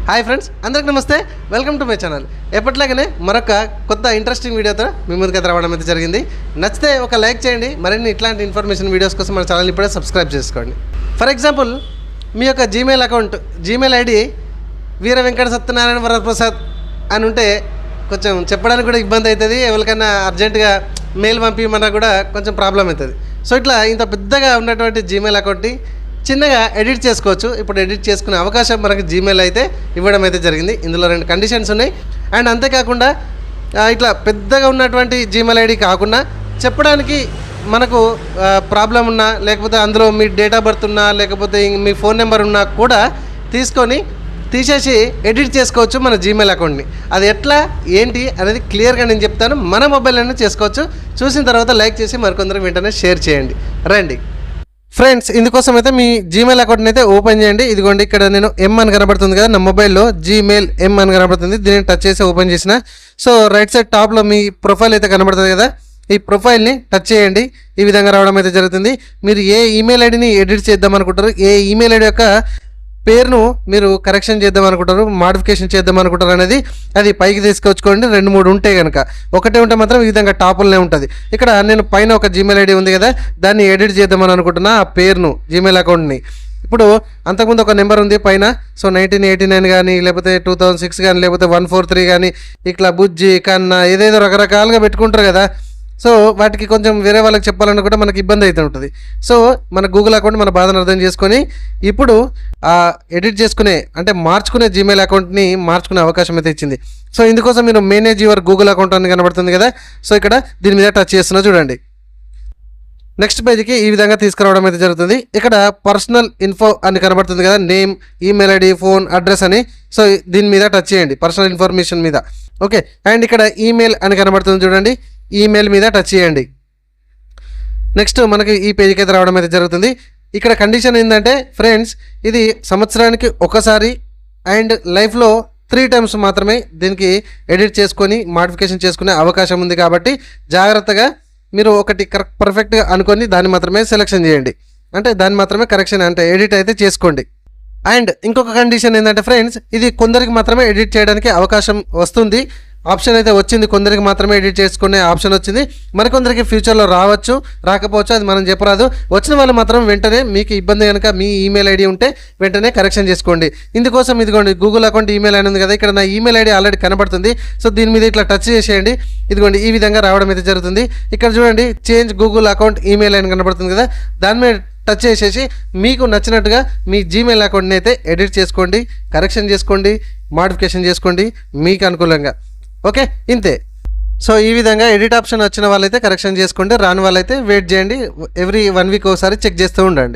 Hi friends, అందరికి నమస్తే. Welcome to my channel. ఎప్పటిలాగానే మరొక కొత్త ఇంట్రెస్టింగ్ వీడియోతో మీ ముందుకు రావడం అయితే జరిగింది. నచ్చితే ఒక లైక్ చేయండి. మరిన్ని ఇట్లాంటి ఇన్ఫర్మేషన్ వీడియోస్ కోసం మన ఛానల్ ఇప్పుడే సబ్స్క్రైబ్ చేసుకోండి. ఫర్ ఎగ్జాంపుల్, మీ యొక్క Gmail account Gmail ID Veera Venkata Satyanarayana Varaprasad అని ఉంటే కొంచెం చెప్పడానికి కూడా ఇబ్బంది అవుతుంది. ఎవరికైనా అర్జెంటుగా మెయిల్ పంపించమన్నా కూడా కొంచెం ప్రాబ్లం అవుతుంది. సో ఇట్లా ఇంత పెద్దగా ఉన్నటువంటి జీమెయిల్ అకౌంట్ని చిన్నగా ఎడిట్ చేసుకోవచ్చు. ఇప్పుడు ఎడిట్ చేసుకునే అవకాశం మనకి జీమెయిల్ అయితే ఇవ్వడం అయితే జరిగింది. ఇందులో 2 కండిషన్స్ ఉన్నాయి. అండ్ అంతేకాకుండా ఇట్లా పెద్దగా ఉన్నటువంటి జీమెయిల్ ఐడి కాకుండా చెప్పడానికి మనకు ప్రాబ్లం ఉన్నా, లేకపోతే అందులో మీ డేట్ ఆఫ్ బర్త్ ఉన్నా, లేకపోతే మీ ఫోన్ నెంబర్ ఉన్నా కూడా తీసేసి ఎడిట్ చేసుకోవచ్చు మన జీమెయిల్ అకౌంట్ని. అది ఎట్లా ఏంటి అనేది క్లియర్గా నేను చెప్తాను. మన మొబైల్లోనే చేసుకోవచ్చు. చూసిన తర్వాత లైక్ చేసి మరికొందరికి వెంటనే షేర్ చేయండి. రండి ఫ్రెండ్స్, ఇందుకోసం అయితే మీ జీమెయిల్ అకౌంట్ని అయితే ఓపెన్ చేయండి. ఇదిగోండి, ఇక్కడ నేను ఎం అని కనబడుతుంది కదా, నా మొబైల్లో జీమెయిల్ ఎం అని కనబడుతుంది. దీన్ని టచ్ చేసి ఓపెన్ చేసిన. సో రైట్ సైడ్ టాప్లో మీ ప్రొఫైల్ అయితే కనబడుతుంది కదా, ఈ ప్రొఫైల్ని టచ్ చేయండి. ఈ విధంగా రావడం అయితే జరుగుతుంది. మీరు ఏ ఈమెయిల్ ఐడిని ఎడిట్ చేద్దాం అనుకుంటారు, ఏ ఈమెయిల్ ఐడి యొక్క పేరును మీరు కరెక్షన్ చేద్దాం అనుకుంటారు, మాడిఫికేషన్ చేద్దాం అనుకుంటారు అనేది అది పైకి తీసుకొచ్చుకోండి. 2-3 ఉంటాయి కనుక, ఒకటే ఉంటే మాత్రం ఈ విధంగా టాపుల్నే ఉంటుంది. ఇక్కడ నేను పైన ఒక జీమెయిల్ ఐడి ఉంది కదా, దాన్ని ఎడిట్ చేద్దామని అనుకుంటున్నా, ఆ పేరును జీమెయిల్ అకౌంట్ని. ఇప్పుడు అంతకుముందు ఒక నెంబర్ ఉంది పైన. సో 1989 కానీ, లేకపోతే 2006 కానీ, లేకపోతే 143 కానీ, ఇట్లా బుజ్జి కన్నా ఏదేదో రకరకాలుగా పెట్టుకుంటారు కదా. సో వాటికి కొంచెం వేరే వాళ్ళకి చెప్పాలన్నా కూడా మనకి ఇబ్బంది అయితే ఉంటుంది. సో మన గూగుల్ అకౌంట్ మన బాధను అర్థం చేసుకొని ఇప్పుడు ఎడిట్ చేసుకునే అంటే మార్చుకునే జీమెయిల్ అకౌంట్ని మార్చుకునే అవకాశం అయితే ఇచ్చింది. సో ఇందుకోసం మీరు మేనేజ్ యువర్ గూగుల్ అకౌంట్ అని కనబడుతుంది కదా. సో ఇక్కడ దీని మీద టచ్ చేస్తున్నా చూడండి. నెక్స్ట్ పేజ్కి ఈ విధంగా తీసుకురావడం అయితే జరుగుతుంది. ఇక్కడ పర్సనల్ ఇన్ఫో అని కనబడుతుంది కదా, name, email ID, phone address అని. సో దీని మీద టచ్ చేయండి, పర్సనల్ ఇన్ఫర్మేషన్ మీద. ఓకే, అండ్ ఇక్కడ ఈమెయిల్ అని కనబడుతుంది చూడండి, ఈమెయిల్ మీద టచ్ చేయండి. నెక్స్ట్ మనకి ఈ పేజీకి అయితే రావడం అయితే జరుగుతుంది. ఇక్కడ కండిషన్ ఏంటంటే ఫ్రెండ్స్, ఇది సంవత్సరానికి ఒకసారి అండ్ లైఫ్లో 3 టైమ్స్ మాత్రమే దీనికి ఎడిట్ చేసుకొని మాడిఫికేషన్ చేసుకునే అవకాశం ఉంది. కాబట్టి జాగ్రత్తగా మీరు ఒకటి పర్ఫెక్ట్గా అనుకొని దాన్ని మాత్రమే సెలెక్షన్ చేయండి. అంటే దాన్ని మాత్రమే కరెక్షన్ అంటే ఎడిట్ అయితే చేసుకోండి. అండ్ ఇంకొక కండిషన్ ఏంటంటే ఫ్రెండ్స్, ఇది కొందరికి మాత్రమే ఎడిట్ చేయడానికి అవకాశం వస్తుంది, ఆప్షన్ అయితే వచ్చింది. కొందరికి మాత్రమే ఎడిట్ చేసుకునే ఆప్షన్ వచ్చింది. మరికొందరికి ఫ్యూచర్లో రావచ్చు, రాకపోవచ్చు, అది మనం చెప్పరాదు. వచ్చిన వాళ్ళు మాత్రం వెంటనే మీకు ఇబ్బంది కనుక మీ ఈమెయిల్ ఐడి ఉంటే వెంటనే కరెక్షన్ చేసుకోండి. ఇందుకోసం ఇదిగోండి గూగుల్ అకౌంట్ ఈమెయిల్ ఐడి ఉంది కదా, ఇక్కడ నా ఈమెయిల్ ఐడి ఆల్రెడీ కనబడుతుంది. సో దీని మీద ఇట్లా టచ్ చేసేయండి. ఇదిగోండి ఈ విధంగా రావడం అయితే జరుగుతుంది. ఇక్కడ చూడండి change Google account email ID కనబడుతుంది కదా, దాని మీద టచ్ చేసేసి మీకు నచ్చినట్టుగా మీ జీమెయిల్ అకౌంట్ని అయితే ఎడిట్ చేసుకోండి, కరెక్షన్ చేసుకోండి, మాడిఫికేషన్ చేసుకోండి మీకు అనుకూలంగా. ఓకే, ఇంతే. సో ఈ విధంగా ఎడిట్ ఆప్షన్ వచ్చిన వాళ్ళైతే కరెక్షన్ చేసుకోండి, రాని వాళ్ళైతే వెయిట్ చేయండి. ఎవ్రీ 1 వీక్ ఒకసారి చెక్ చేస్తూ ఉండండి.